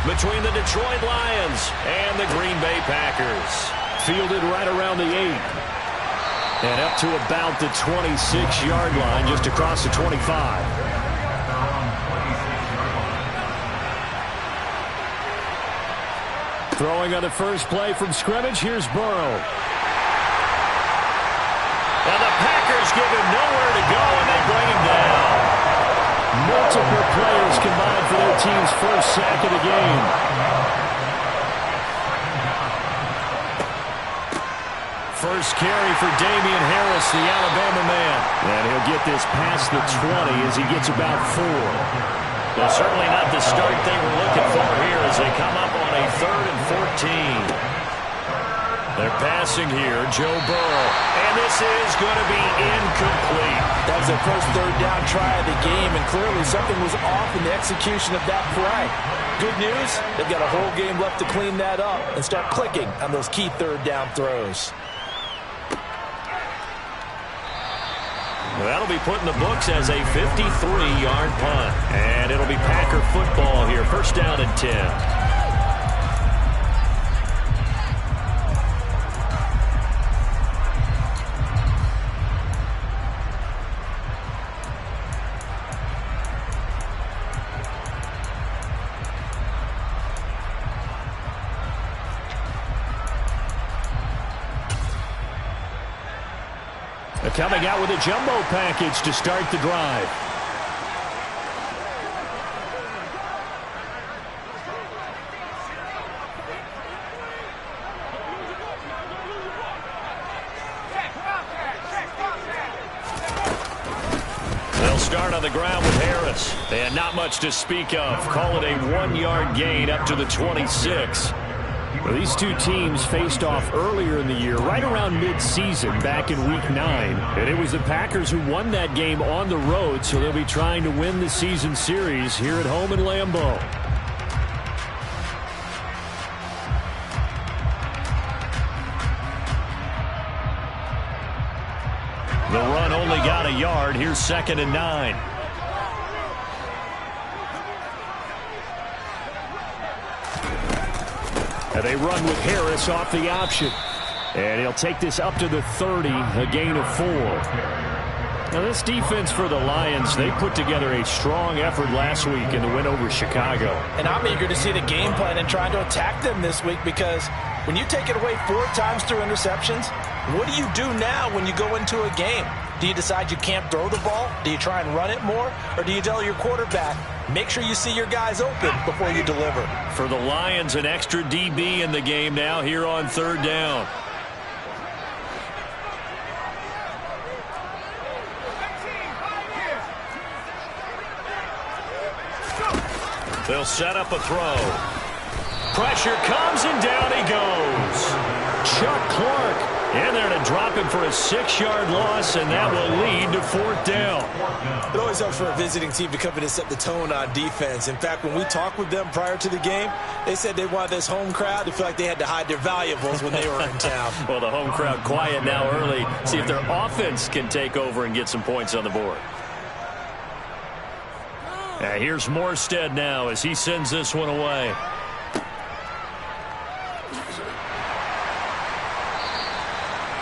between the Detroit Lions and the Green Bay Packers. Fielded right around the 8. And up to about the 26-yard line, just across the 25. Throwing on the first play from scrimmage, here's Burrow. And the Packers give him nowhere to go, and they bring him down. Multiple players combined for their team's first sack of the game. First carry for Damian Harris, the Alabama man. And he'll get this past the 20 as he gets about 4. Well, certainly not the start they were looking for here as they come up on a 3rd and 14. They're passing here, Joe Burrow. And this is going to be incomplete. That was their first third down try of the game, and clearly something was off in the execution of that play. Good news, they've got a whole game left to clean that up and start clicking on those key third down throws. Well, that'll be put in the books as a 53-yard punt. And it'll be Packer football here. First down and 10. Coming out with a jumbo package to start the drive. They'll start on the ground with Harris. And not much to speak of. Call it a 1-yard gain up to the 26. Well, these two teams faced off earlier in the year, right around mid-season, back in Week 9. And it was the Packers who won that game on the road, so they'll be trying to win the season series here at home in Lambeau. The run only got a yard. Here's 2nd and 9. They run with Harris off the option. And he'll take this up to the 30, a gain of 4. Now this defense for the Lions, they put together a strong effort last week in the win over Chicago. And I'm eager to see the game plan and trying to attack them this week, because when you take it away 4 times through interceptions, what do you do now when you go into a game? Do you decide you can't throw the ball? Do you try and run it more? Or do you tell your quarterback, make sure you see your guys open before you deliver? For the Lions, an extra DB in the game now here on 3rd down. They'll set up a throw. Pressure comes and down he goes. Chuck Clark in there to drop him for a 6-yard loss, and that will lead to 4th down. It always helps for a visiting team to come in and set the tone on defense. In fact, when we talked with them prior to the game, they said they wanted this home crowd to feel like they had to hide their valuables when they were in town. Well, the home crowd quiet now early. See if their offense can take over and get some points on the board. Here's Morstead now as he sends this one away.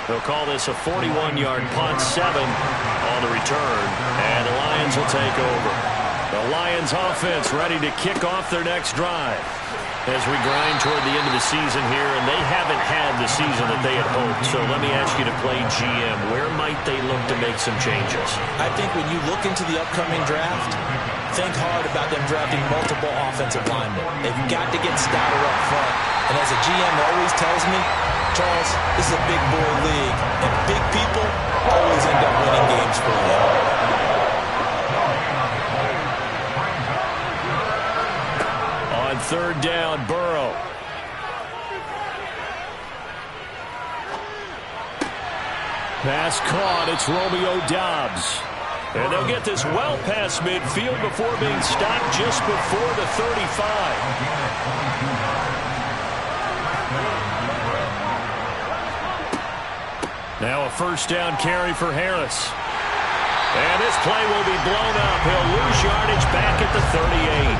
They'll call this a 41-yard punt, 7 on the return, and the Lions will take over. The Lions offense ready to kick off their next drive as we grind toward the end of the season here, and they haven't had the season that they had hoped. So let me ask you to play GM. Where might they look to make some changes? I think when you look into the upcoming draft, think hard about them drafting multiple offensive linemen. They've got to get stouter up front. And as a GM always tells me, Charles, this is a big boy league, and big people always end up winning games for you. On 3rd down, Burrow. Pass caught. It's Romeo Doubs. And they'll get this well past midfield before being stopped just before the 35. Now a 1st down carry for Harris. And this play will be blown up. He'll lose yardage back at the 38.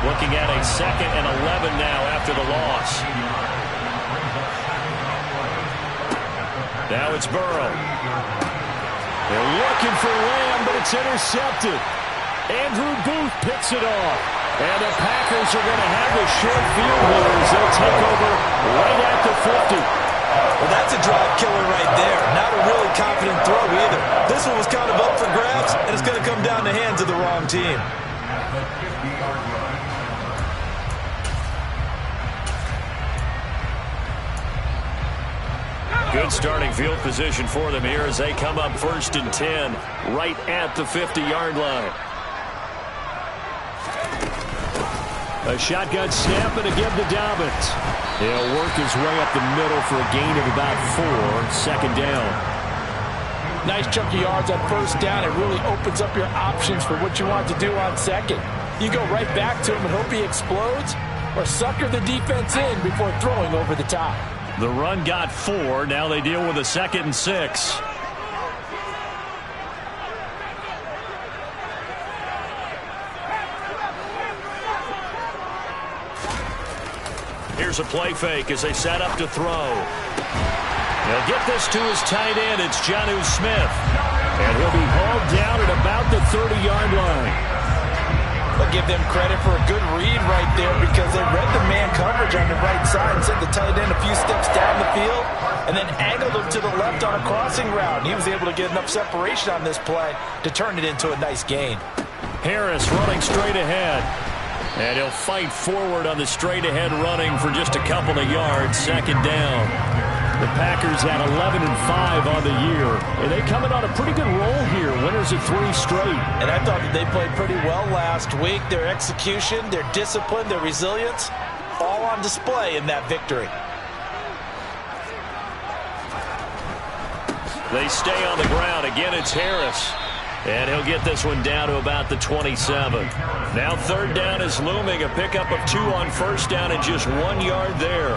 Looking at a 2nd and 11 now after the loss. Now it's Burrow. They're looking for Lamb, but it's intercepted. Andrew Booth picks it off. And the Packers are going to have the short field goal as they'll take over right at the 50. Well, that's a drive killer right there. Not a really confident throw either. This one was kind of up for grabs, and it's going to come down the hands of the wrong team. Good starting field position for them here as they come up 1st and 10 right at the 50-yard line. A shotgun snap and again to Dobbins. He'll work his way up the middle for a gain of about 4, 2nd down. Nice chunk of yards on 1st down. It really opens up your options for what you want to do on 2nd. You go right back to him and hope he explodes, or sucker the defense in before throwing over the top. The run got 4. Now they deal with a 2nd and 6. Here's a play fake as they set up to throw. He'll get this to his tight end. It's Jonnu Smith. And he'll be hauled down at about the 30-yard line. I'll give them credit for a good read right there because they read the man coverage on the right side and sent the tight end a few steps down the field and then angled him to the left on a crossing route. He was able to get enough separation on this play to turn it into a nice gain. Harris running straight ahead. And he'll fight forward on the straight-ahead running for just a couple of yards. 2nd down. The Packers at 11-5 on the year. And they come in on a pretty good roll here. Winners of 3 straight. And I thought that they played pretty well last week. Their execution, their discipline, their resilience, all on display in that victory. They stay on the ground. Again, it's Harris. And he'll get this one down to about the 27. Now 3rd down is looming. A pickup of 2 on 1st down and just 1 yard there.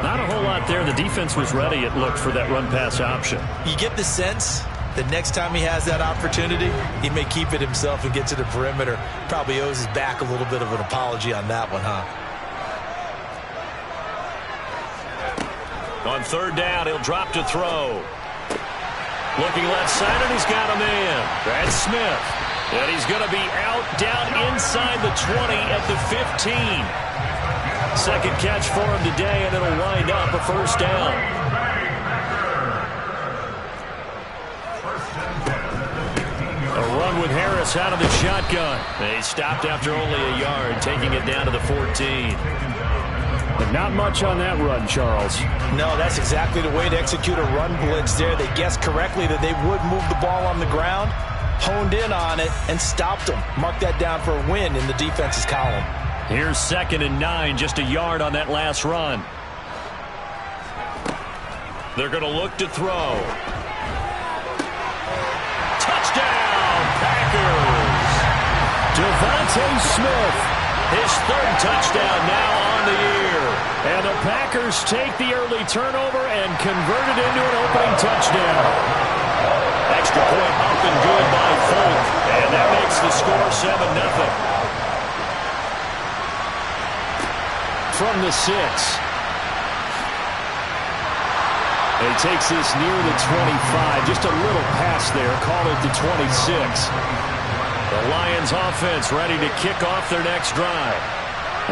Not a whole lot there. The defense was ready, it looked, for that run-pass option. You get the sense that next time he has that opportunity, he may keep it himself and get to the perimeter. Probably owes his back a little bit of an apology on that one, huh? On 3rd down, he'll drop to throw. Looking left side, and he's got a man. That's Smith. And he's going to be out down inside the 20 at the 15. 2nd catch for him today, and it'll wind up a 1st down. A run with Harris out of the shotgun. He stopped after only a yard, taking it down to the 14. But not much on that run, Charles. No, that's exactly the way to execute a run blitz there. They guessed correctly that they would move the ball on the ground, honed in on it, and stopped them. Mark that down for a win in the defense's column. Here's 2nd and 9, just a yard on that last run. They're going to look to throw. Touchdown, Packers! Devontae Smith, his 3rd touchdown now on the year. And the Packers take the early turnover and convert it into an opening touchdown. Extra point up and good by Folk. And that makes the score 7-0. From the 6. He takes this near the 25. Just a little pass there. Call it the 26. The Lions offense ready to kick off their next drive.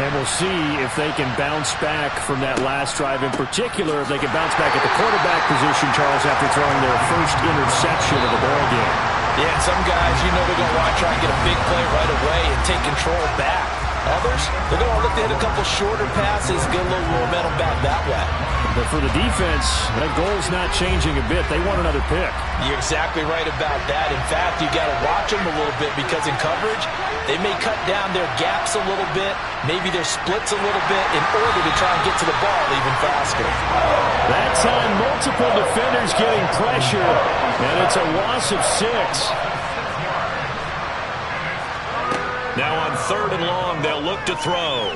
And we'll see if they can bounce back from that last drive. In particular, if they can bounce back at the quarterback position, Charles, after throwing their first interception of the ballgame. Yeah, and some guys, you know they're going to want to try and get a big play right away and take control back. Others, they're going to look to hit a couple shorter passes, get a little momentum back that way. But for the defense, that goal's not changing a bit. They want another pick. You're exactly right about that. In fact, you got to watch them a little bit because in coverage, they may cut down their gaps a little bit, maybe their splits a little bit in order to try and get to the ball even faster. That time, multiple defenders getting pressure, and it's a loss of 6. Now on 3rd and long, they'll look to throw.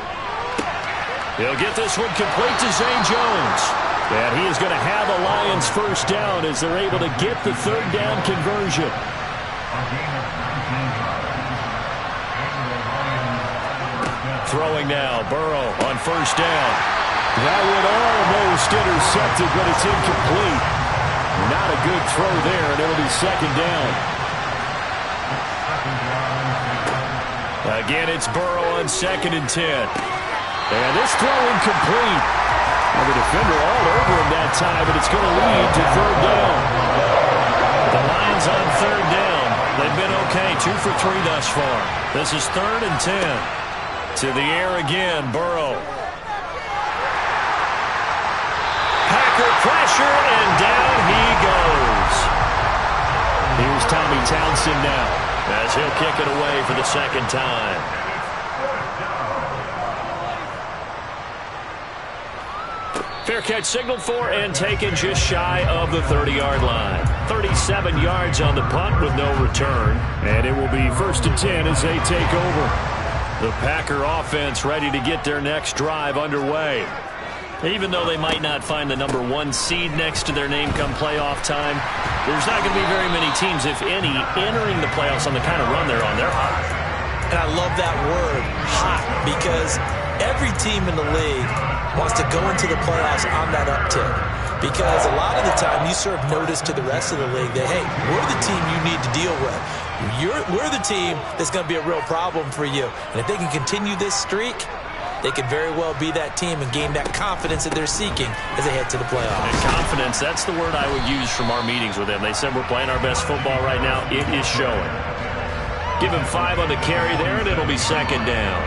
He'll get this one complete to Zay Jones. And he is going to have the Lions 1st down as they're able to get the 3rd down conversion. throwing now. Burrow on first down. That one almost intercepted, but it's incomplete. Not a good throw there, and it'll be second down. Again, it's Burrow on 2nd and 10. And this throw incomplete. And the defender all over him that time, and it's going to lead to 3rd down. The Lions on 3rd down. They've been okay, 2 for 3 thus far. This is 3rd and 10. To the air again, Burrow. Packer pressure, and down he goes. Here's Tommy Townsend now, as he'll kick it away for the 2nd time. Fair catch signaled for and taken just shy of the 30-yard line. 37 yards on the punt with no return. And it will be 1st and 10 as they take over. The Packer offense ready to get their next drive underway. Even though they might not find the number 1 seed next to their name come playoff time, there's not going to be very many teams, if any, entering the playoffs on the kind of run they're on. They're hot. And I love that word, hot, because every team in the league wants to go into the playoffs on that uptick. Because a lot of the time you serve notice to the rest of the league that, hey, we're the team you need to deal with. We're the team that's going to be a real problem for you. And if they can continue this streak, they could very well be that team and gain that confidence that they're seeking as they head to the playoffs. And confidence, that's the word I would use from our meetings with them. They said we're playing our best football right now. It is showing. Give him 5 on the carry there, and it'll be 2nd down.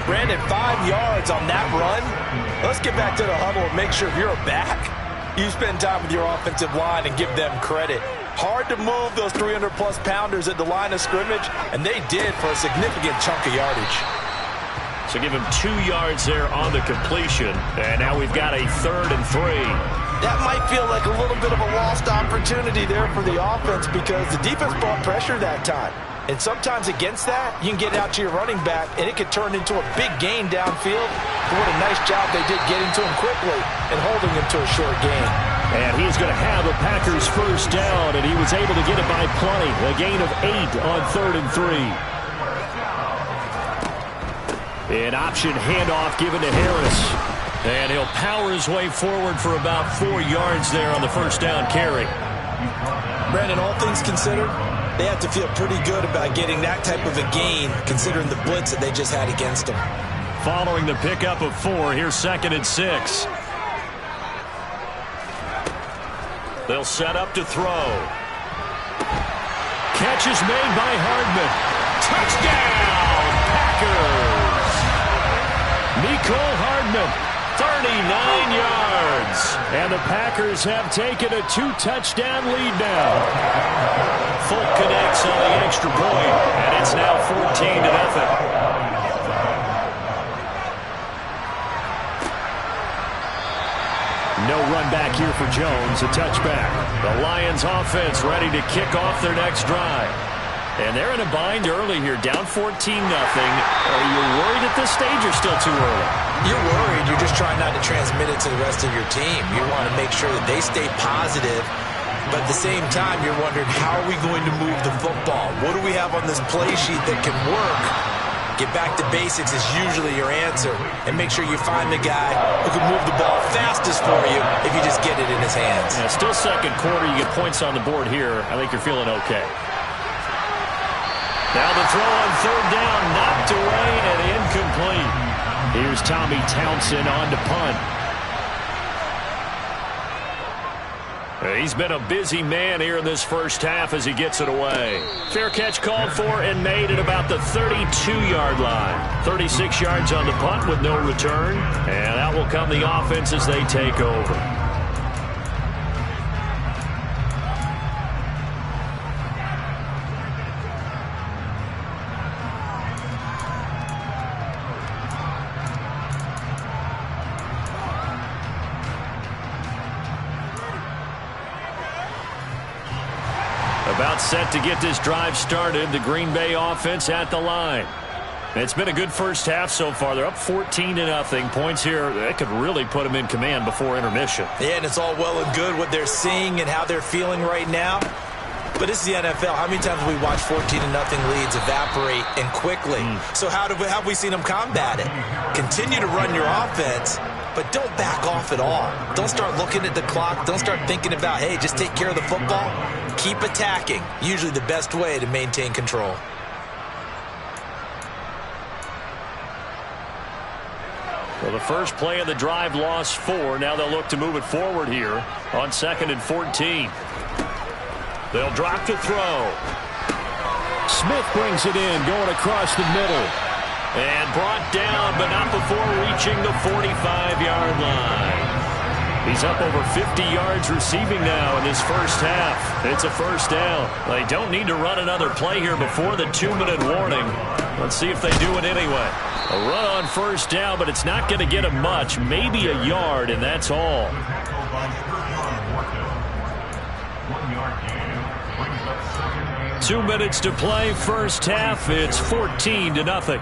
Brandon, 5 yards on that run. Let's get back to the huddle and make sure if you're back, you spend time with your offensive line and give them credit. Hard to move those 300-plus pounders at the line of scrimmage, and they did for a significant chunk of yardage. So give him 2 yards there on the completion. And now we've got a 3rd and 3. That might feel like a little bit of a lost opportunity there for the offense because the defense brought pressure that time. And sometimes against that, you can get out to your running back, and it could turn into a big gain downfield. But what a nice job they did getting to him quickly and holding him to a short gain. And he's going to have the Packers' first down, and he was able to get it by plenty. A gain of 8 on 3rd and 3. An option handoff given to Harris. And he'll power his way forward for about 4 yards there on the first down carry. Brandon, all things considered, they have to feel pretty good about getting that type of a gain considering the blitz that they just had against them. Following the pickup of 4, here's 2nd and 6. They'll set up to throw. Catch is made by Hardman. Touchdown, Packers! Mecole Hardman, 39 yards. And the Packers have taken a 2-touchdown lead now. Fulk connects on the extra point, and it's now 14-0. No run back here for Jones, a touchback. The Lions offense ready to kick off their next drive. And they're in a bind early here, down 14-0. Are you worried at this stage or still too early? You're worried. You're just trying not to transmit it to the rest of your team. You want to make sure that they stay positive. But at the same time, you're wondering, how are we going to move the football? What do we have on this play sheet that can work? Get back to basics is usually your answer. And make sure you find the guy who can move the ball fastest for you if you just get it in his hands. Yeah, still second quarter. You get points on the board here. I think you're feeling okay. Now the throw on 3rd down, knocked away and incomplete. Here's Tommy Townsend on to punt. He's been a busy man here in this first half as he gets it away. Fair catch called for and made at about the 32-yard line. 36 yards on the punt with no return. And that will come the offense as they take over. About set to get this drive started. The Green Bay offense at the line. It's been a good first half so far. They're up 14-0. Points here, that could really put them in command before intermission. Yeah, and it's all well and good what they're seeing and how they're feeling right now. But it's the NFL. How many times have we watched 14-0 leads evaporate and quickly? So how have we seen them combat it? Continue to run your offense, but don't back off at all. Don't start looking at the clock. Don't start thinking about, hey, just take care of the football. Keep attacking. Usually the best way to maintain control. Well, the first play of the drive lost 4. Now they'll look to move it forward here on 2nd and 14. They'll drop to throw. Smith brings it in, going across the middle. And brought down, but not before reaching the 45-yard line. He's up over 50 yards receiving now in this first half. It's a first down. They don't need to run another play here before the 2-minute warning. Let's see if they do it anyway. A run on first down, but it's not going to get him much. Maybe a yard, and that's all. 2 minutes to play, first half. It's 14-0.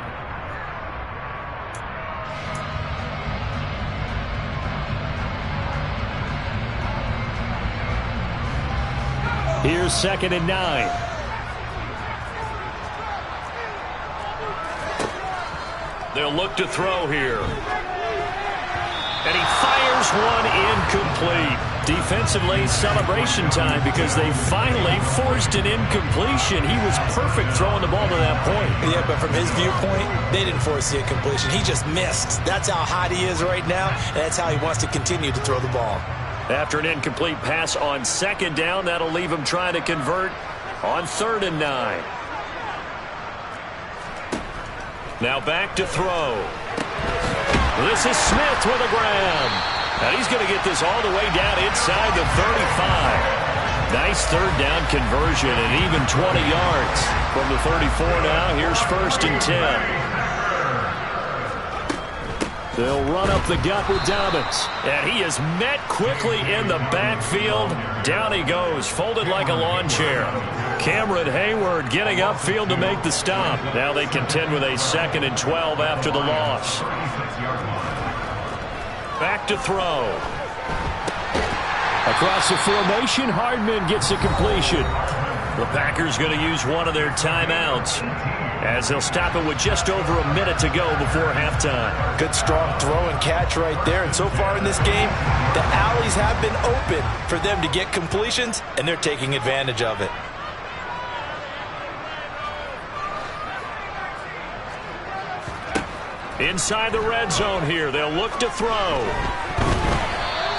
Here's 2nd and 9. They'll look to throw here. And he fires one incomplete. Defensively, celebration time because they finally forced an incompletion. He was perfect throwing the ball to that point. Yeah, but from his viewpoint, they didn't force the incompletion. He just missed. That's how hot he is right now, and that's how he wants to continue to throw the ball. After an incomplete pass on 2nd down, that'll leave him trying to convert on 3rd and 9. Now back to throw. This is Smith with a grab. And he's going to get this all the way down inside the 35. Nice 3rd down conversion and even 20 yards. From the 34 now, here's 1st and 10. They'll run up the gut with Dobbins. And he is met quickly in the backfield. Down he goes, folded like a lawn chair. Cameron Hayward getting upfield to make the stop. Now they contend with a 2nd and 12 after the loss. Back to throw. Across the formation, Hardman gets a completion. The Packers going to use one of their timeouts as they'll stop it with just over a minute to go before halftime. Good strong throw and catch right there. And so far in this game, the alleys have been open for them to get completions, and they're taking advantage of it. Inside the red zone here, they'll look to throw.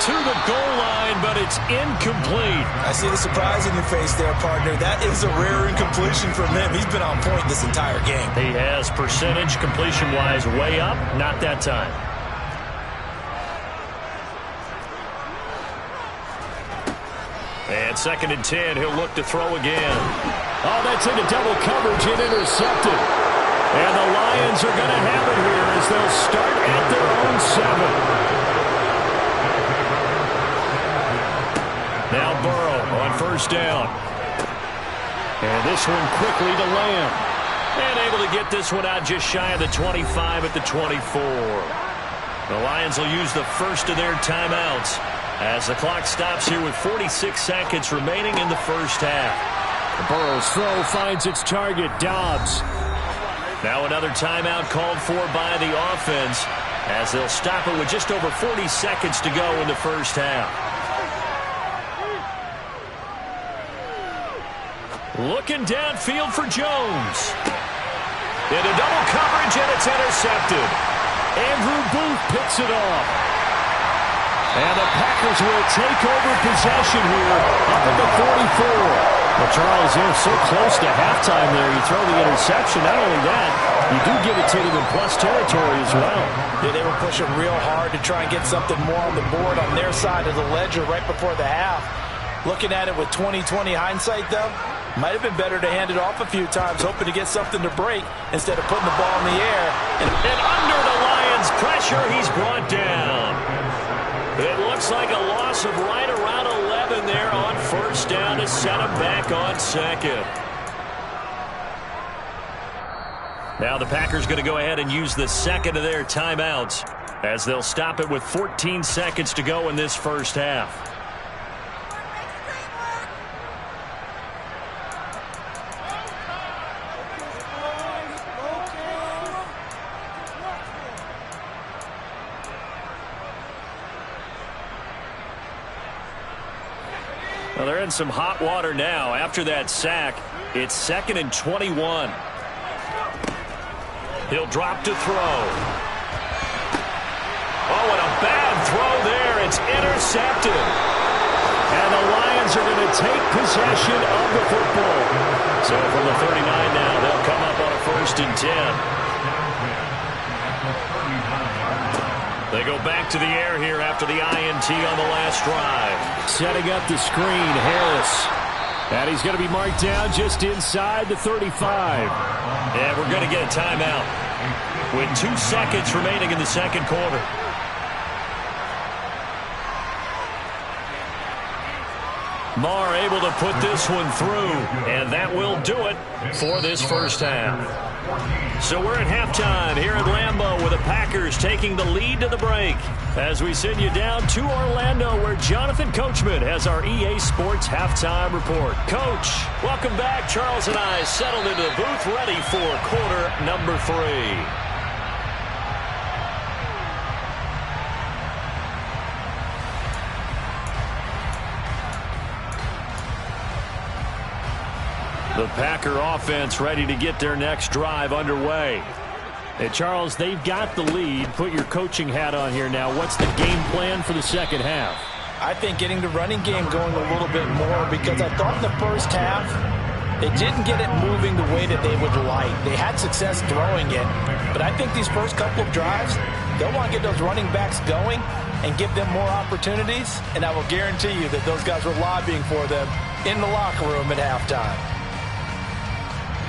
To the goal line, but it's incomplete. I see the surprise in your face there, partner. That is a rare incompletion from him. He's been on point this entire game. He has percentage completion-wise way up, not that time. And 2nd and 10, he'll look to throw again. Oh, that's into double coverage and intercepted. And the Lions are going to have it here as they'll start at their own 7. Now Burrow on first down. And this one quickly to Lamb. And able to get this one out just shy of the 25 at the 24. The Lions will use the first of their timeouts as the clock stops here with 46 seconds remaining in the first half. Burrow's throw finds its target, Dobbs. Now another timeout called for by the offense as they'll stop it with just over 40 seconds to go in the first half. Looking downfield for Jones. Into double coverage, and it's intercepted. Andrew Booth picks it off. And the Packers will take over possession here up at the 44. Well, Charles, they're so close to halftime there. You throw the interception. Not only that, you do give it to them in plus territory as well. Yeah, they were pushing real hard to try and get something more on the board on their side of the ledger right before the half. Looking at it with 20/20 hindsight, though, might have been better to hand it off a few times, hoping to get something to break instead of putting the ball in the air. And under the Lions' pressure, he's brought down. It looks like a loss of right around 11 there on first down to set him back on 2nd. Now the Packers going to go ahead and use the 2nd of their timeouts as they'll stop it with 14 seconds to go in this first half. Well, they're in some hot water now. After that sack, it's 2nd and 21. He'll drop to throw. Oh, and a bad throw there. It's intercepted. And the Lions are going to take possession of the football. So from the 39 now, they'll come up on a 1st and 10. They go back to the air here after the INT on the last drive. Setting up the screen, Harris. And he's going to be marked down just inside the 35. And we're going to get a timeout with 2 seconds remaining in the second quarter. Marr able to put this one through, and that will do it for this first half. So we're at halftime here at Lambeau with the Packers taking the lead to the break as we send you down to Orlando where Jonathan Coachman has our EA Sports halftime report. Coach, welcome back. Charles and I settled into the booth ready for quarter number 3. The Packer offense ready to get their next drive underway. Hey, Charles, they've got the lead. Put your coaching hat on here now. What's the game plan for the second half? I think getting the running game going a little bit more because I thought in the first half they didn't get it moving the way that they would like. They had success throwing it, but I think these first couple of drives, they'll want to get those running backs going and give them more opportunities, and I will guarantee you that those guys were lobbying for them in the locker room at halftime.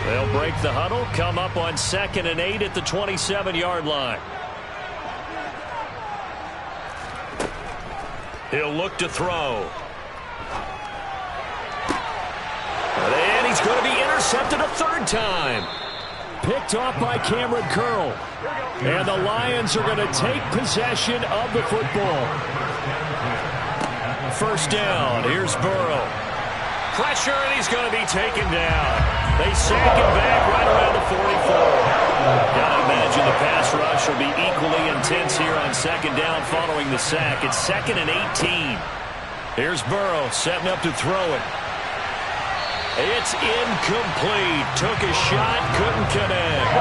They'll break the huddle, come up on 2nd and 8 at the 27-yard line. He'll look to throw. And he's going to be intercepted a 3rd time. Picked off by Cameron Curl. And the Lions are going to take possession of the football. First down. Here's Burrow. Pressure, and he's going to be taken down. They sack him back right around the 44. Gotta imagine the pass rush will be equally intense here on 2nd down following the sack. It's 2nd and 18. Here's Burrow setting up to throw it. It's incomplete. Took a shot, couldn't connect.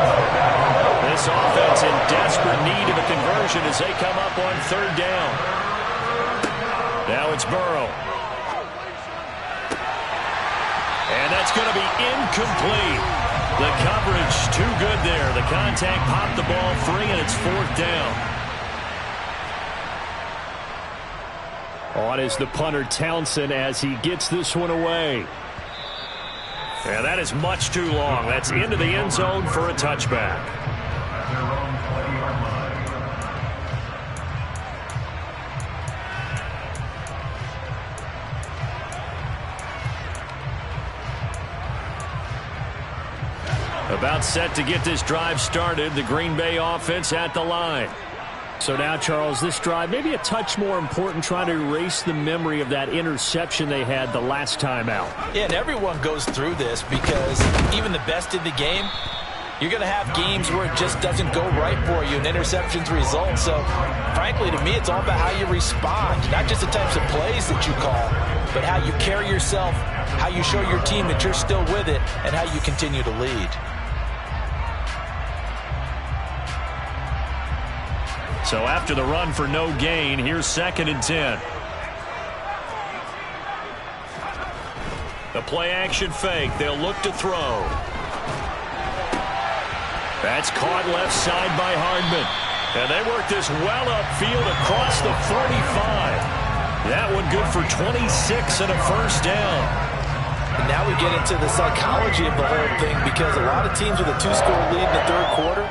This offense in desperate need of a conversion as they come up on 3rd down. Now it's Burrow. And that's going to be incomplete. The coverage too good there. The contact popped the ball free, and it's 4th down. On is the punter Townsend as he gets this one away. And that is much too long. That's into the end zone for a touchback. About set to get this drive started. The Green Bay offense at the line. So now, Charles, this drive maybe a touch more important, trying to erase the memory of that interception they had the last time out. Yeah, and everyone goes through this because even the best in the game, you're going to have games where it just doesn't go right for you and interceptions result. So, frankly, to me, it's all about how you respond, not just the types of plays that you call, but how you carry yourself, how you show your team that you're still with it, and how you continue to lead. So after the run for no gain, here's 2nd and 10. The play-action fake. They'll look to throw. That's caught left side by Hardman. And they work this well upfield across the 45. That one good for 26 and a 1st down. And now we get into the psychology of the whole thing because a lot of teams with a 2-score lead in the 3rd quarter,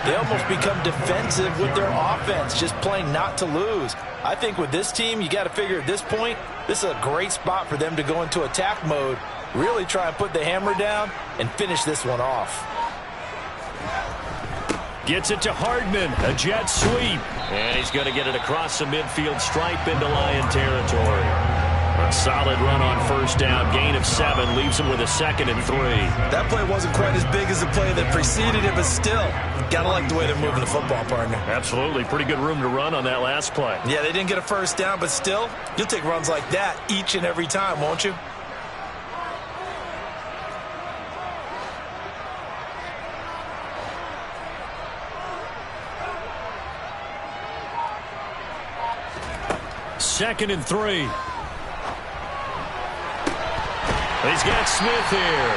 they almost become defensive with their offense, just playing not to lose. I think with this team, you got to figure at this point, this is a great spot for them to go into attack mode, really try and put the hammer down and finish this one off. Gets it to Hardman, a jet sweep. And he's going to get it across the midfield stripe into Lion territory. A solid run on first down. Gain of 7 leaves him with a 2nd and 3. That play wasn't quite as big as the play that preceded it, but still, gotta like the way they're moving the football, partner. Absolutely. Pretty good room to run on that last play. Yeah, they didn't get a first down, but still, you'll take runs like that each and every time, won't you? Second and 3. He's got Smith here.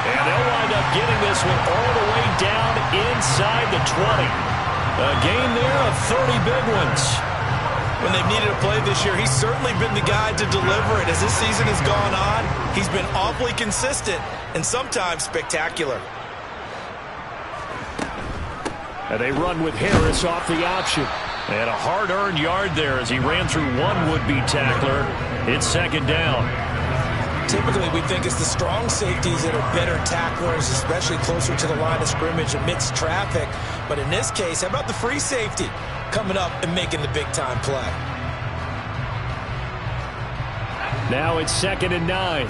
And they'll wind up getting this one all the way down inside the 20. A gain there of 30 big ones. When they've needed a play this year, he's certainly been the guy to deliver it. As this season has gone on, he's been awfully consistent and sometimes spectacular. And they run with Harris off the option. And a hard-earned yard there as he ran through one would-be tackler. It's 2nd down. Typically, we think it's the strong safeties that are better tacklers, especially closer to the line of scrimmage amidst traffic. But in this case, how about the free safety coming up and making the big-time play? Now it's 2nd and 9.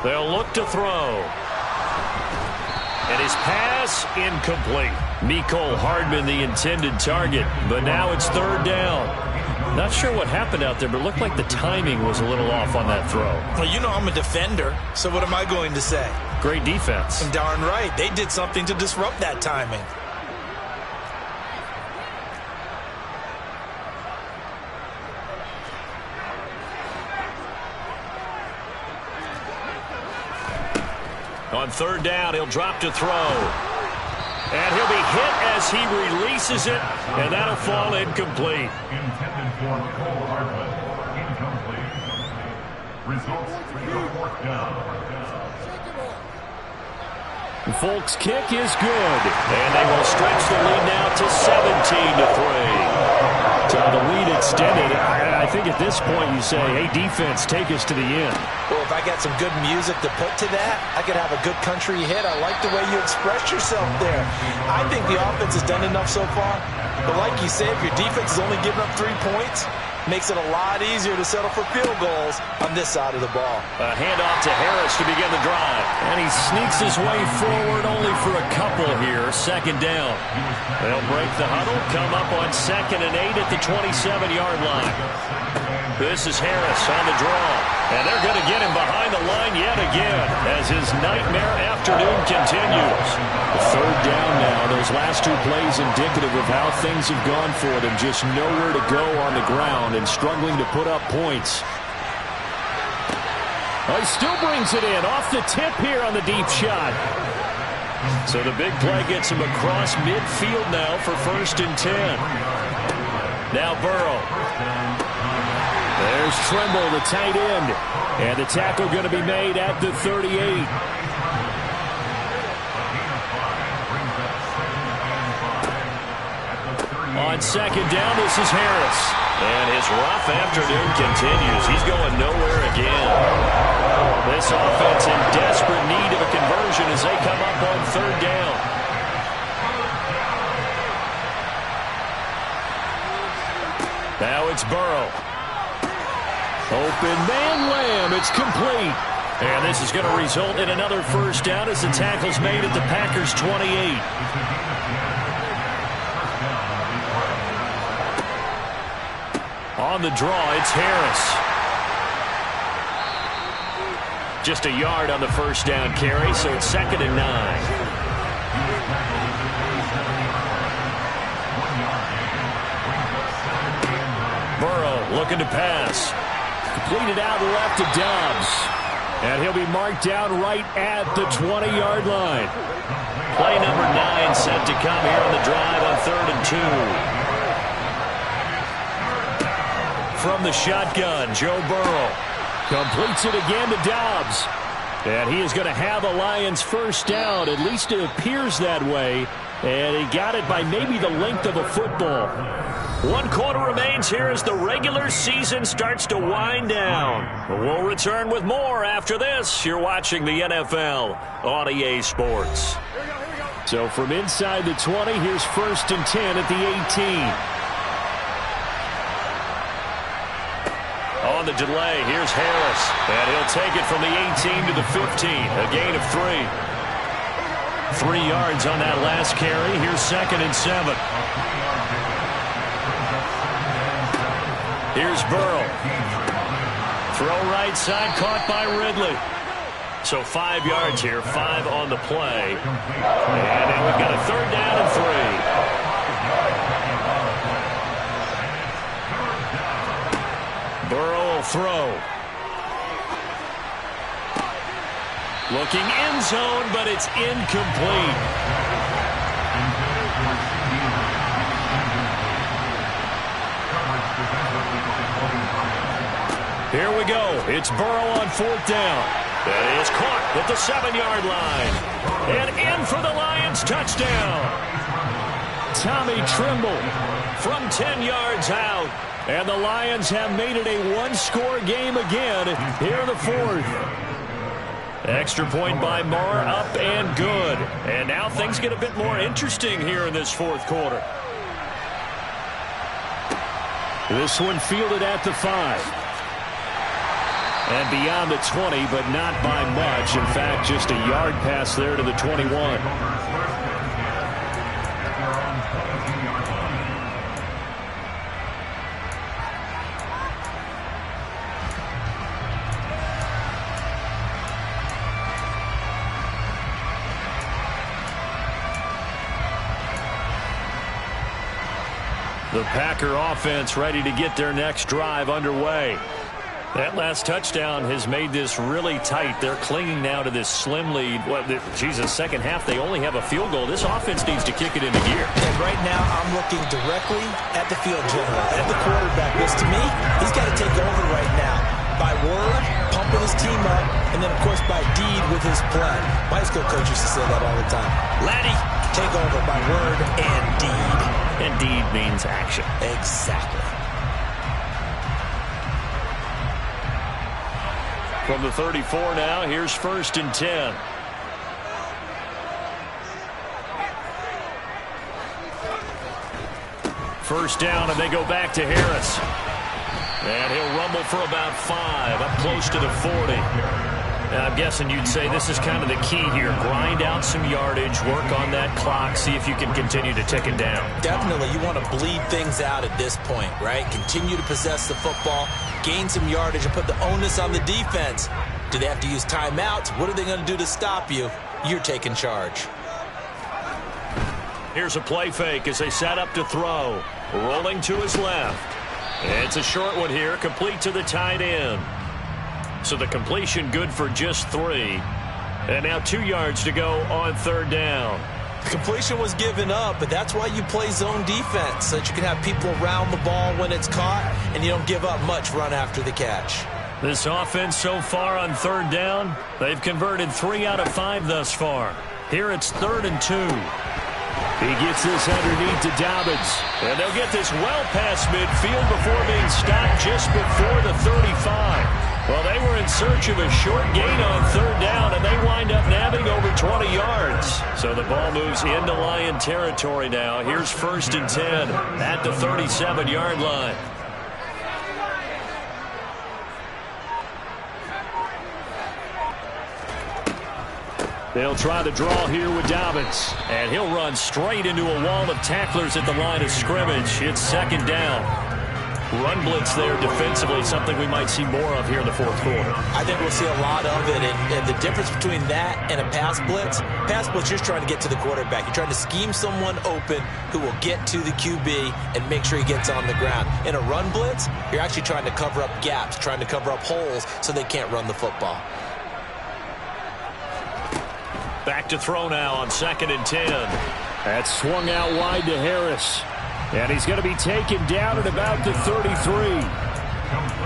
They'll look to throw. And his pass incomplete. Mecole Hardman the intended target, but now it's 3rd down. Not sure what happened out there, but it looked like the timing was a little off on that throw. Well, you know I'm a defender, so what am I going to say? Great defense. And darn right, they did something to disrupt that timing. On 3rd down, he'll drop to throw. And he'll be hit as he releases it, and that'll fall incomplete. Intended for Mecole Hardman. Incomplete. Results, 4th down. Folk's kick is good. And they will stretch the lead now to 17-3. So the lead extended. I think at this point you say, hey, defense, take us to the end. Well, if I got some good music to put to that, I could have a good country hit. I like the way you express yourself there. I think the offense has done enough so far. But like you say, if your defense is only giving up 3 points, makes it a lot easier to settle for field goals on this side of the ball. A handoff to Harris to begin the drive. And he sneaks his way forward only for a couple here. 2nd down. They'll break the huddle, come up on 2nd and 8 at the 27-yard line. This is Harris on the draw. And they're going to get him behind the line yet again as his nightmare afternoon continues. 3rd down now. Those last 2 plays indicative of how things have gone for them. Just nowhere to go on the ground and struggling to put up points. Oh, he still brings it in off the tip here on the deep shot. So the big play gets him across midfield now for 1st and 10. Now Burrow. There's Trimble, the tight end. And the tackle going to be made at the 38. On 2nd down, this is Harris. And his rough afternoon continues. He's going nowhere again. This offense in desperate need of a conversion as they come up on 3rd down. Now it's Burrow. Open man Lamb. It's complete. And this is going to result in another 1st down as the tackle's made at the Packers' 28. On the draw, it's Harris. Just a yard on the 1st down carry, so it's 2nd and 9. Burrow looking to pass. Completed out left to Dobbs. And he'll be marked down right at the 20-yard line. Play number 9 set to come here on the drive on 3rd and 2. From the shotgun, Joe Burrow completes it again to Dobbs. And he is going to have a Lions 1st down. At least it appears that way. And he got it by maybe the length of a football. 1 quarter remains here as the regular season starts to wind down. We'll return with more after this. You're watching the NFL on EA Sports. Here we go. So from inside the 20, here's 1st and 10 at the 18. On the delay, here's Harris. And he'll take it from the 18 to the 15. A gain of 3. 3 yards on that last carry. Here's 2nd and 7. Here's Burrow. Throw right side, caught by Ridley. So 5 yards here, 5 on the play. And then we've got a 3rd down and 3. Burrow will throw. Looking end zone, but it's incomplete. Here we go. It's Burrow on 4th down. That is caught at the 7-yard line. And in for the Lions touchdown. Tommy Tremble from 10 yards out. And the Lions have made it a 1-score game again here in the 4th. Extra point by Moore, up and good. And now things get a bit more interesting here in this 4th quarter. This one fielded at the 5. And beyond the 20, but not by much. In fact, just a yard pass there to the 21. The Packer offense ready to get their next drive underway. That last touchdown has made this really tight. They're clinging now to this slim lead. Second half, they only have a field goal. This offense needs to kick it into gear. And right now, I'm looking directly at the field general, at the quarterback. Because to me, he's got to take over right now. By word, pumping his team up, and then, of course, by deed with his play. My high school coach used to say that all the time. Laddie, take over by word and deed. And deed means action. Exactly. From the 34 now, here's 1st and 10. First down, and they go back to Harris. And he'll rumble for about 5, up close to the 40. And I'm guessing you'd say this is kind of the key here. Grind out some yardage, work on that clock, see if you can continue to tick it down. Definitely, you want to bleed things out at this point, right? Continue to possess the football, gain some yardage, and put the onus on the defense. Do they have to use timeouts? What are they going to do to stop you? You're taking charge. Here's a play fake as they set up to throw. Rolling to his left. It's a short one here, complete to the tight end. So the completion good for just 3. And now 2 yards to go on 3rd down. The completion was given up, but that's why you play zone defense, so that you can have people around the ball when it's caught, and you don't give up much run after the catch. This offense so far on 3rd down, they've converted 3 out of 5 thus far. Here it's 3rd and 2. He gets this underneath to Dobbins. And they'll get this well past midfield before being stopped just before the 35. Well, they were in search of a short gain on 3rd down, and they wind up nabbing over 20 yards. So the ball moves into Lion territory now. Here's 1st and 10 at the 37-yard line. They'll try the draw here with Dobbins. And he'll run straight into a wall of tacklers at the line of scrimmage. It's 2nd down. Run blitz there defensively, something we might see more of here in the 4th quarter. I think we'll see a lot of it, and the difference between that and a pass blitz, you're trying to get to the quarterback. You're trying to scheme someone open who will get to the QB and make sure he gets on the ground. In a run blitz, you're actually trying to cover up gaps, trying to cover up holes so they can't run the football. Back to throw now on 2nd and 10. That's swung out wide to Harris. And he's going to be taken down at about the 33.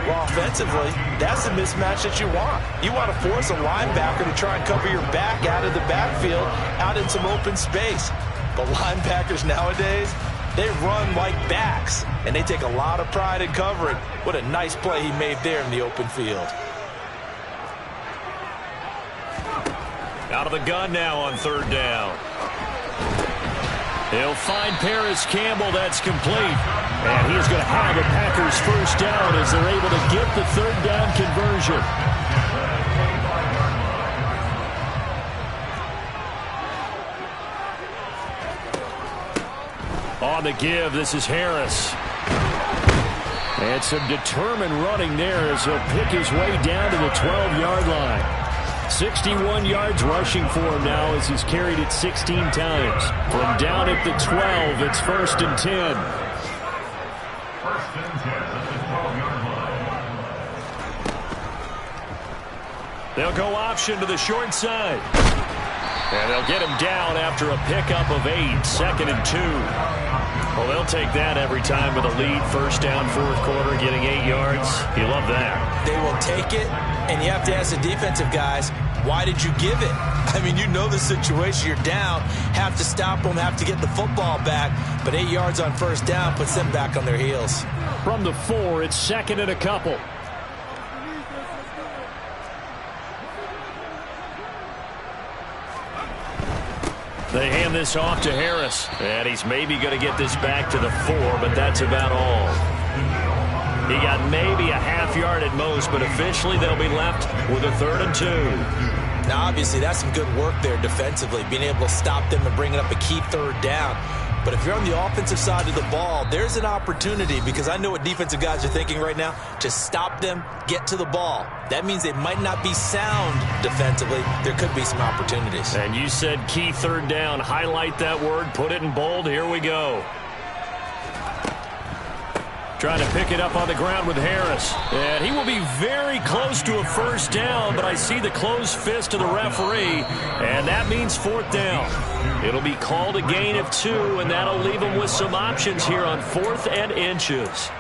Well, offensively, that's the mismatch that you want. You want to force a linebacker to try and cover your back out of the backfield, out in some open space. But linebackers nowadays, they run like backs, and they take a lot of pride in covering. What a nice play he made there in the open field. Out of the gun now on 3rd down. He'll find Paris Campbell. That's complete. And he's going to have a Packers first down as they're able to get the third down conversion. On the give, this is Harris. And some determined running there as he'll pick his way down to the 12-yard line. 61 yards rushing for him now as he's carried it 16 times. From down at the 12, it's 1st and 10. 1st and 10 at the 12-yard line. They'll go option to the short side. And they'll get him down after a pickup of 8, 2nd and 2. Well, they'll take that every time with a lead. First down, 4th quarter, getting 8 yards. You love that. They will take it, and you have to ask the defensive guys, why did you give it? I mean, you know the situation. You're down, have to stop them, have to get the football back. But 8 yards on first down puts them back on their heels. From the 4, it's 2nd and a couple. They hand this off to Harris. And he's maybe going to get this back to the 4, but that's about all. He got maybe a half yard at most, but officially they'll be left with a 3rd and 2. Now, obviously, that's some good work there defensively, being able to stop them and bringing up a key 3rd down. But if you're on the offensive side of the ball, there's an opportunity, because I know what defensive guys are thinking right now, to stop them, get to the ball. That means they might not be sound defensively. There could be some opportunities. And you said key 3rd down. Highlight that word, put it in bold. Here we go. Trying to pick it up on the ground with Harris. And he will be very close to a first down, but I see the closed fist of the referee, and that means 4th down. It'll be called a gain of 2, and that'll leave him with some options here on 4th and inches.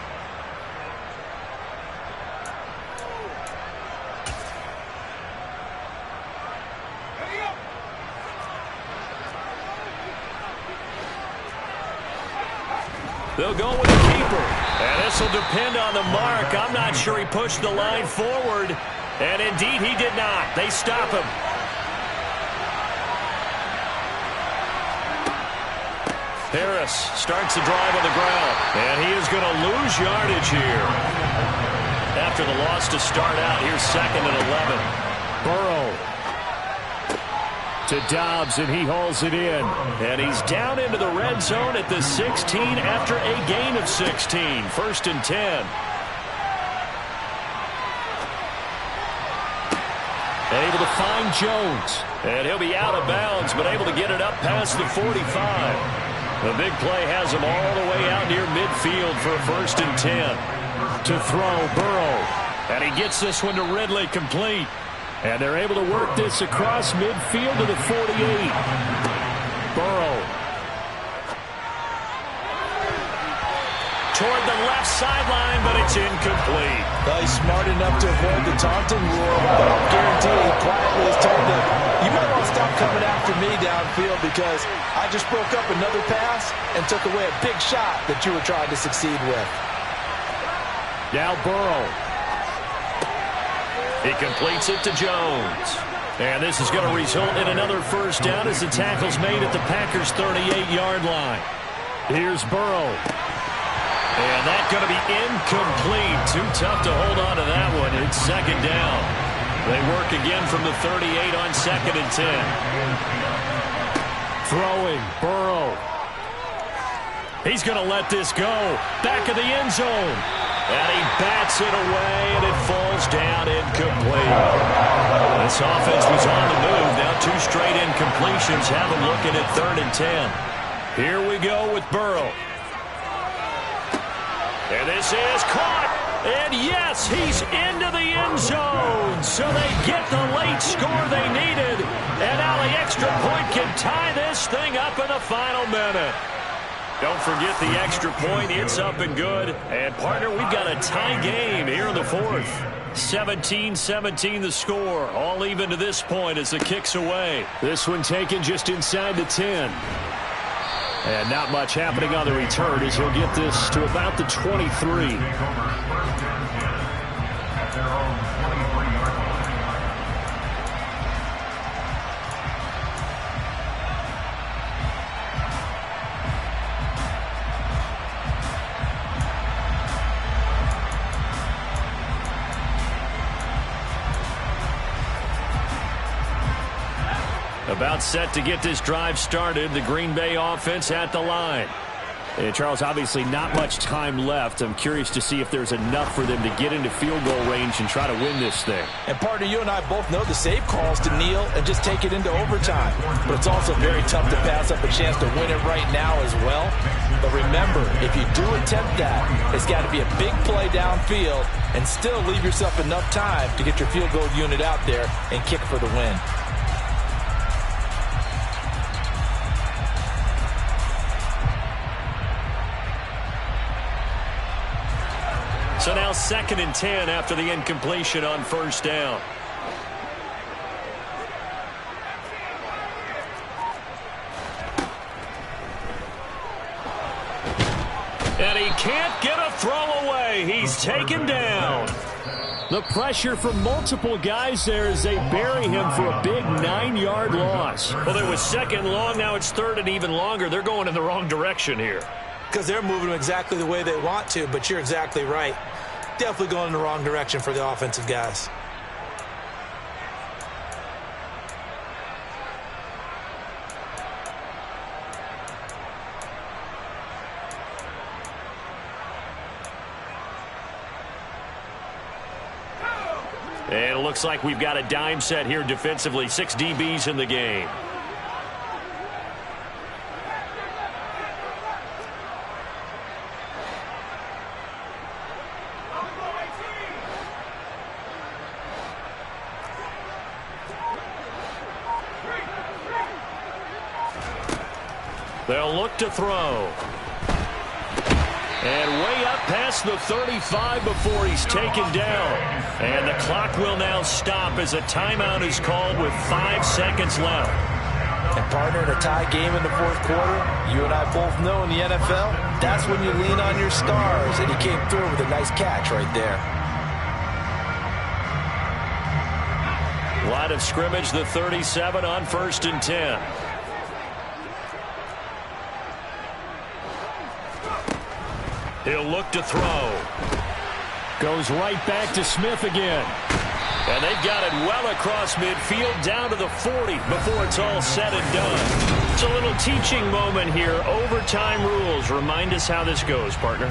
They'll go with the keeper. And this will depend on the mark. I'm not sure he pushed the line forward. And indeed, he did not. They stop him. Harris starts the drive on the ground. And he is going to lose yardage here. After the loss to start out, here's 2nd and 11. Burrow to Dobbs, and he hauls it in. And he's down into the red zone at the 16 after a gain of 16. 1st and 10. Able to find Jones. And he'll be out of bounds, but able to get it up past the 45. The big play has him all the way out near midfield for a 1st and 10. To throw, Burrow. And he gets this one to Ridley, complete. And they're able to work this across midfield to the 48. Burrow. Toward the left sideline, but it's incomplete. Well, he's smart enough to avoid the taunting rule, but I'll guarantee he quietly has told them, you might want to stop coming after me downfield because I just broke up another pass and took away a big shot that you were trying to succeed with. Now Burrow. He completes it to Jones. And this is going to result in another first down as the tackle's made at the Packers' 38-yard line. Here's Burrow. And that's going to be incomplete. Too tough to hold on to that one. It's 2nd down. They work again from the 38 on 2nd and 10. Throwing, Burrow. He's going to let this go. Back of the end zone. And he bats it away, and it falls down incomplete. This offense was on the move. Now 2 straight incompletions have him looking at 3rd and 10. Here we go with Burrow. And this is caught. And yes, he's into the end zone. So they get the late score they needed. And now the extra point can tie this thing up in the final minute. Don't forget the extra point. It's up and good. And, partner, we've got a tie game here in the 4th. 17-17 the score. All even to this point as the kick's away. This one taken just inside the 10. And not much happening on the return as he'll get this to about the 23. About set to get this drive started. The Green Bay offense at the line. And Charles, obviously not much time left. I'm curious to see if there's enough for them to get into field goal range and try to win this thing. And partner, you and I both know the save calls to kneel and just take it into overtime. But it's also very tough to pass up a chance to win it right now as well. But remember, if you do attempt that, it's got to be a big play downfield and still leave yourself enough time to get your field goal unit out there and kick for the win. So now 2nd and 10 after the incompletion on first down. And he can't get a throw away. He's taken down. The pressure from multiple guys there as they bury him for a big 9-yard loss. Well, it was 2nd long. Now it's 3rd and even longer. They're going in the wrong direction here. Because they're moving them exactly the way they want to, but you're exactly right. Definitely going in the wrong direction for the offensive guys. And it looks like we've got a dime set here defensively. 6 DBs in the game. They'll look to throw. And way up past the 35 before he's taken down. And the clock will now stop as a timeout is called with 5 seconds left. And partner, in a tie game in the 4th quarter, you and I both know in the NFL, that's when you lean on your stars. And he came through with a nice catch right there. Line of scrimmage, the 37 on 1st and 10. He'll look to throw. Goes right back to Smith again. And they've got it well across midfield down to the 40 before it's all said and done. It's a little teaching moment here. Overtime rules. Remind us how this goes, partner.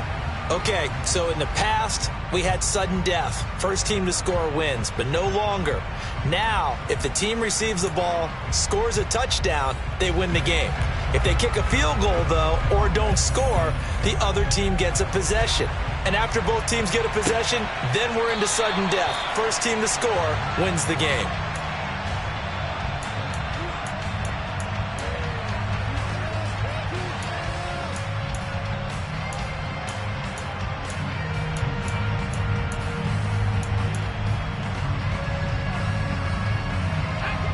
Okay, so in the past, we had sudden death. First team to score wins, but no longer. Now, if the team receives the ball, scores a touchdown, they win the game. If they kick a field goal, though, or don't score, the other team gets a possession. And after both teams get a possession, then we're into sudden death. First team to score wins the game.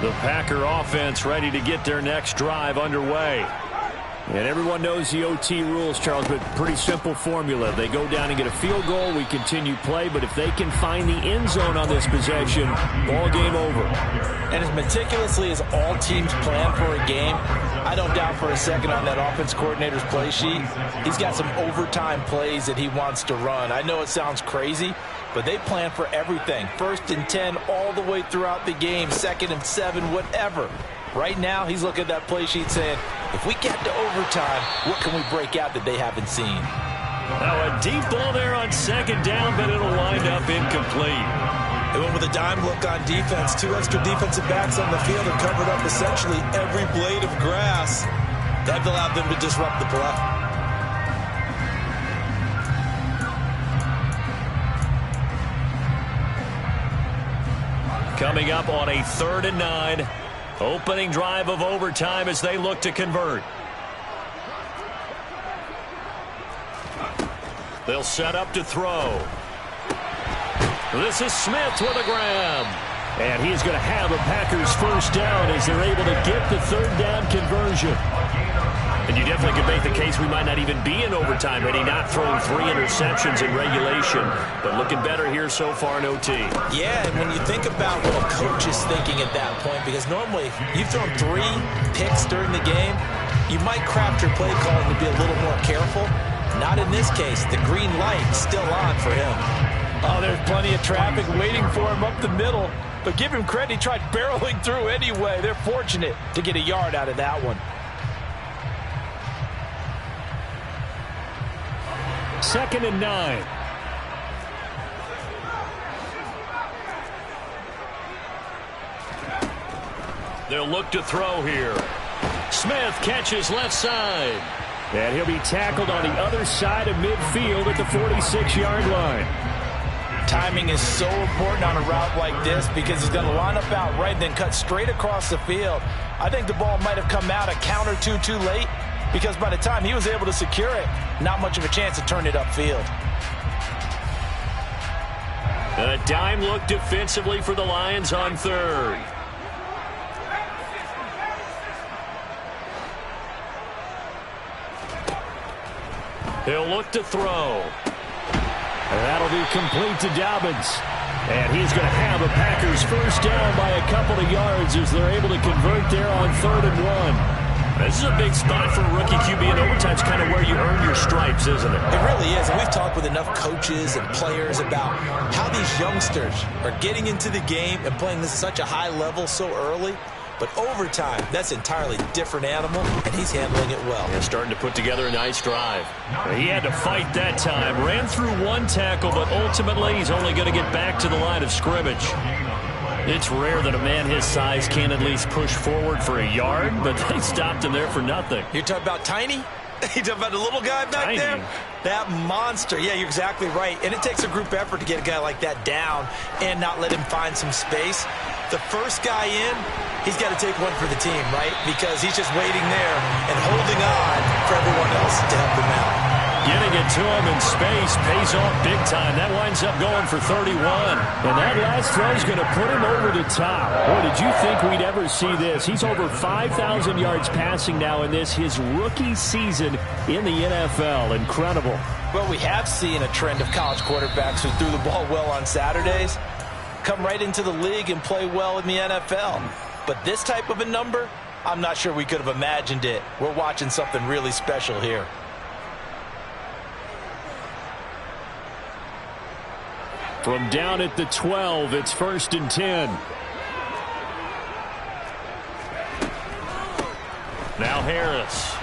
The Packer offense ready to get their next drive underway. And everyone knows the OT rules, Charles, but pretty simple formula. They go down and get a field goal, we continue play, but if they can find the end zone on this possession, ball game over. And as meticulously as all teams plan for a game, I don't doubt for a second on that offense coordinator's play sheet, he's got some overtime plays that he wants to run. I know it sounds crazy, but they plan for everything. 1st and 10 all the way throughout the game, 2nd and 7, whatever. Right now, he's looking at that play sheet saying, if we get to overtime, what can we break out that they haven't seen? Now a deep ball there on 2nd down, but it'll wind up incomplete. They went with a dime look on defense. 2 extra defensive backs on the field and covered up essentially every blade of grass. That allowed them to disrupt the play. Coming up on a 3rd and 9. Opening drive of overtime as they look to convert. They'll set up to throw. This is Smith with a grab. And he's going to have a Packers first down as they're able to get the 3rd down conversion. And you definitely could make the case we might not even be in overtime had he not thrown 3 interceptions in regulation. But looking better here so far in OT. Yeah, and when you think about what a coach is thinking at that point, because normally you've thrown 3 picks during the game, you might craft your play calling to be a little more careful. Not in this case. The green light still on for him. Oh, there's plenty of traffic waiting for him up the middle. But give him credit, he tried barreling through anyway. They're fortunate to get a yard out of that one. 2nd and 9. They'll look to throw here. Smith catches left side. And he'll be tackled on the other side of midfield at the 46-yard line. Timing is so important on a route like this because he's going to line up out right and then cut straight across the field. I think the ball might have come out a count or two too late because by the time he was able to secure it, not much of a chance to turn it upfield. A dime look defensively for the Lions on 3rd. He'll look to throw. And that'll be complete to Dobbins. And he's going to have a Packers first down by a couple of yards as they're able to convert there on 3rd and 1. This is a big spot for a rookie QB, and overtime's kind of where you earn your stripes, isn't it? It really is, and we've talked with enough coaches and players about how these youngsters are getting into the game and playing this at such a high level so early. But overtime, that's an entirely different animal, and he's handling it well. Yeah, starting to put together a nice drive. He had to fight that time. Ran through one tackle, but ultimately he's only going to get back to the line of scrimmage. It's rare that a man his size can at least push forward for a yard, but they stopped him there for nothing. You're talking about Tiny? You talking about the little guy back there? That monster. Yeah, you're exactly right. And it takes a group effort to get a guy like that down and not let him find some space. The first guy in, he's got to take one for the team, right? Because he's just waiting there and holding on for everyone else to help him out. Getting it to him in space pays off big time. That winds up going for 31. And that last throw is going to put him over the top. Boy, did you think we'd ever see this? He's over 5,000 yards passing now in this, his rookie season in the NFL. Incredible. Well, we have seen a trend of college quarterbacks who threw the ball well on Saturdays come right into the league and play well in the NFL. But this type of a number, I'm not sure we could have imagined it. We're watching something really special here. From down at the 12, it's 1st and 10. Now Harris.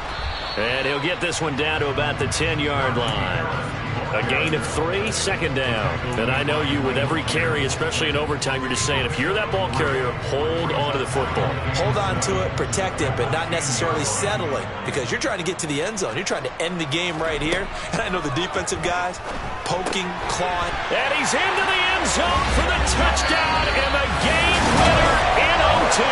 And he'll get this one down to about the 10-yard line. A gain of 3, 2nd down. And I know you, with every carry, especially in overtime, you're just saying, if you're that ball carrier, hold on to the football. Hold on to it, protect it, but not necessarily settling, because you're trying to get to the end zone. You're trying to end the game right here. And I know the defensive guys poking, clawing. And he's into the end zone for the touchdown and the game winner in OT.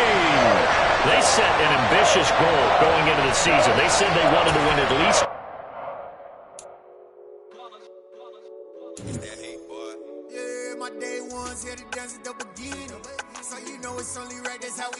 They set an ambitious goal going into the season. They said they wanted to win at least. Yeah, my day one's here to dance at the beginning. So you know it's only right, that's how we